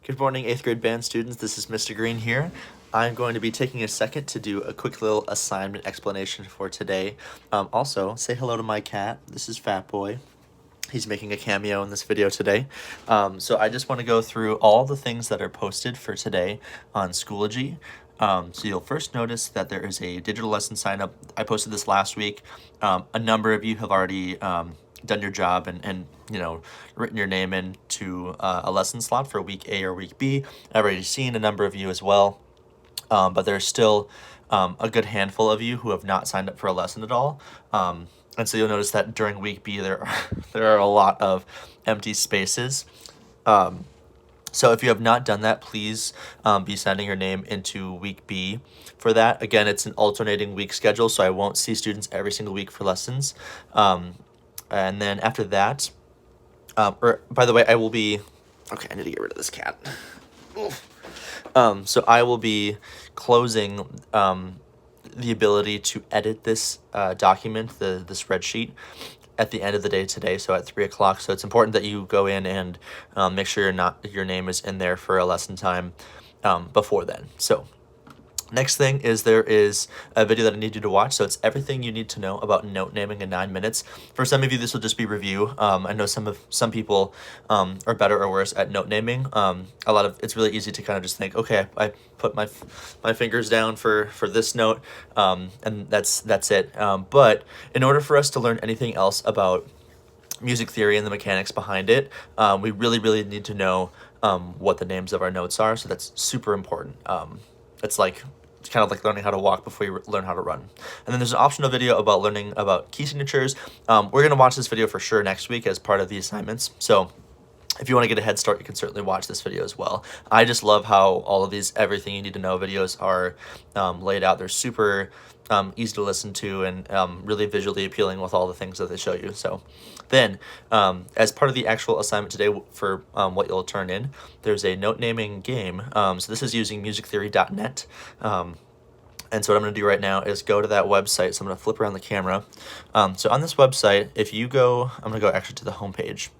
Good morning, 8th grade band students. This is Mr. Green here. I'm going to be taking a second to do a quick little assignment explanation for today. Also, say hello to my cat. This is Fat Boy. He's making a cameo in this video today. So I just want to go through all the things that are posted for today on Schoology. So you'll first notice that there is a digital lesson sign up. I posted this last week. A number of you have already done your job and written your name into a lesson slot for week A or week B. I've already seen a number of you as well, but there's still a good handful of you who have not signed up for a lesson at all. And so you'll notice that during week B there are a lot of empty spaces. So if you have not done that, please be sending your name into week B for that. Again, it's an alternating week schedule, so I won't see students every single week for lessons. And then after that, or by the way, I will be, okay, I need to get rid of this cat. So I will be closing the ability to edit this document, the spreadsheet, at the end of the day today, so at 3 o'clock. So it's important that you go in and make sure your name is in there for a lesson time before then. So next thing is there is a video that I need you to watch. So it's everything you need to know about note naming in 9 minutes. For some of you, this will just be review. I know some people are better or worse at note naming. It's really easy to kind of just think, okay, I put my fingers down for this note, and that's it. But in order for us to learn anything else about music theory and the mechanics behind it, we really need to know what the names of our notes are. So that's super important. It's kind of like learning how to walk before you learn how to run. And then there's an optional video about learning about key signatures. We're going to watch this video for sure next week as part of the assignments. So if you want to get a head start, you can certainly watch this video as well. I just love how all of these everything you need to know videos are laid out. They're super easy to listen to and really visually appealing with all the things that they show you. So then, as part of the actual assignment today for what you'll turn in, there's a note naming game. So this is using musictheory.net. And so what I'm going to do right now is go to that website. So I'm going to flip around the camera. So on this website, if you go, I'm going to go actually to the home page.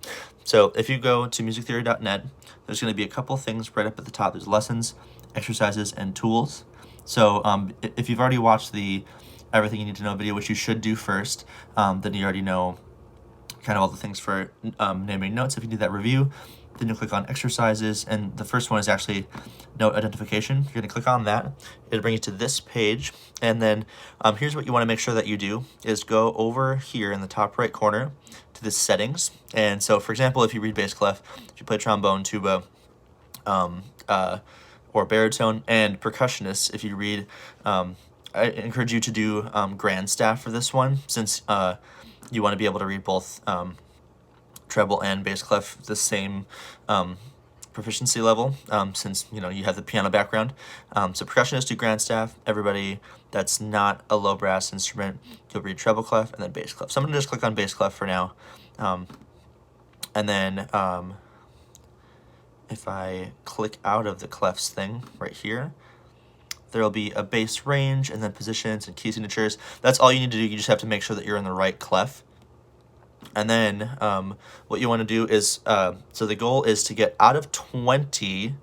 So if you go to musictheory.net, there's going to be a couple things right up at the top. There's lessons, exercises, and tools. So if you've already watched the Everything You Need to Know video, which you should do first, then you already know kind of all the things for naming notes. If you do that review, then you'll click on exercises, and the first one is actually note identification. You're going to click on that. It'll bring you to this page, and then here's what you want to make sure that you do is go over here in the top right corner to the settings. And so, for example, if you read bass clef, if you play trombone, tuba, or baritone, and percussionists, if you read, I encourage you to do grand staff for this one, since you want to be able to read both treble and bass clef the same proficiency level, since you have the piano background. So percussionists do grand staff. Everybody that's not a low brass instrument, you'll read treble clef and then bass clef. So I'm gonna just click on bass clef for now, and then if I click out of the clefs thing right here, there'll be a bass range and then positions and key signatures. That's all you need to do. You just have to make sure that you're in the right clef. And then what you want to do is, so the goal is to get out of 20,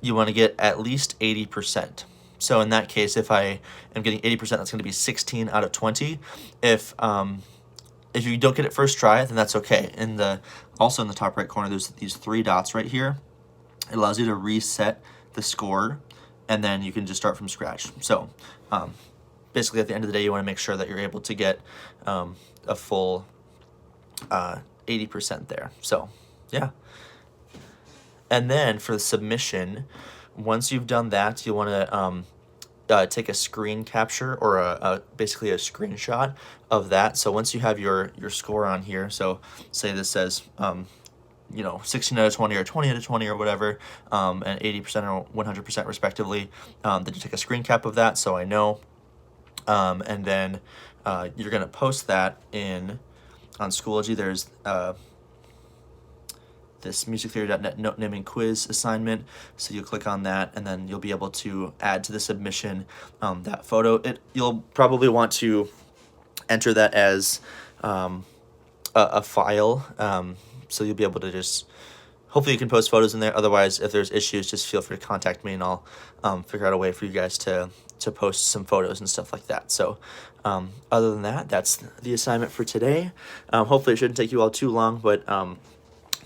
you want to get at least 80%. So in that case, if I am getting 80%, that's going to be 16 out of 20. If you don't get it first try, then that's okay. Also in the top right corner, there's these 3 dots right here. It allows you to reset the score, and then you can just start from scratch. So basically at the end of the day, you want to make sure that you're able to get a full 80% there. So yeah. And then for the submission, once you've done that, you want to take a screen capture or basically a screenshot of that. So once you have your score on here, so say this says 16 out of 20 or 20 out of 20 or whatever, and 80% or 100% respectively, then you take a screen cap of that so I know, and then you're going to post that on Schoology. There's this musictheory.net note naming quiz assignment. So you'll click on that, and then you'll be able to add to the submission that photo. You'll probably want to enter that as a file, so you'll be able to just hopefully you can post photos in there. Otherwise, if there's issues, just feel free to contact me, and I'll figure out a way for you guys to post some photos and stuff like that. So other than that, that's the assignment for today. Hopefully it shouldn't take you all too long, but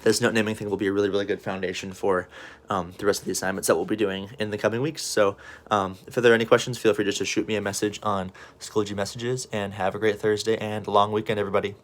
this note naming thing will be a really, really good foundation for the rest of the assignments that we'll be doing in the coming weeks. So if there are any questions, feel free just to shoot me a message on Schoology Messages, and have a great Thursday and long weekend, everybody.